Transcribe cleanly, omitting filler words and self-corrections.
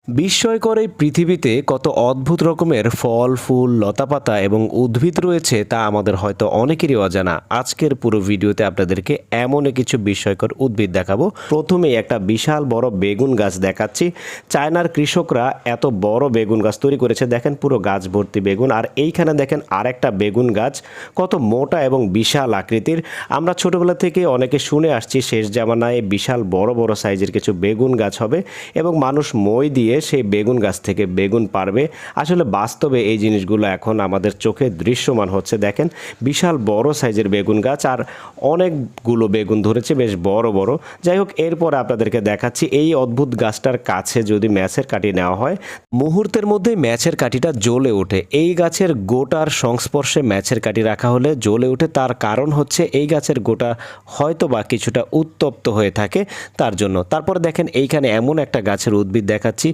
বিস্ময়কর এই পৃথিবীতে কত অদ্ভুত রকমের ফল, ফুল, লতাপাতা এবং উদ্ভিদ রয়েছে তা আমাদের হয়তো অনেকেরই অজানা। আজকের পুরো ভিডিওতে আপনাদেরকে এমনই কিছু বিস্ময়কর উদ্ভিদ দেখাবো। প্রথমেই একটা বিশাল বড় বেগুন গাছ দেখাচ্ছি। চায়নার কৃষকরা এত বড় বেগুন গাছ তৈরি করেছে, দেখেন পুরো গাছ ভর্তি বেগুন। আর এইখানে দেখেন আরেকটা বেগুন গাছ, কত মোটা এবং বিশাল আকৃতির। আমরা ছোটবেলা থেকে অনেকে শুনে আসছি শেষ জামানায় বিশাল বড় বড় সাইজের কিছু বেগুন গাছ হবে এবং মানুষ মই দিয়ে সেই বেগুন গাছ থেকে বেগুন পারবে। আসলে বাস্তবে এই জিনিসগুলো এখন আমাদের চোখে দৃশ্যমান হচ্ছে। দেখেন বিশাল বড় সাইজের বেগুন গাছ আর অনেকগুলো বেগুন ধরেছে, বেশ বড় বড়। যাই হোক, এরপর আপনাদেরকে দেখাচ্ছি এই অদ্ভুত গাছটার কাছে যদি ম্যাচের কাঠি নেওয়া হয়, মুহূর্তের মধ্যে ম্যাচের কাঠিটা জ্বলে ওঠে। এই গাছের গোটার সংস্পর্শে ম্যাচের কাঠি রাখা হলে জ্বলে ওঠে। তার কারণ হচ্ছে এই গাছের গোটা হয়তো বা কিছুটা উত্তপ্ত হয়ে থাকে তার জন্য। তারপর দেখেন এইখানে এমন একটা গাছের উদ্ভিদ দেখাচ্ছি,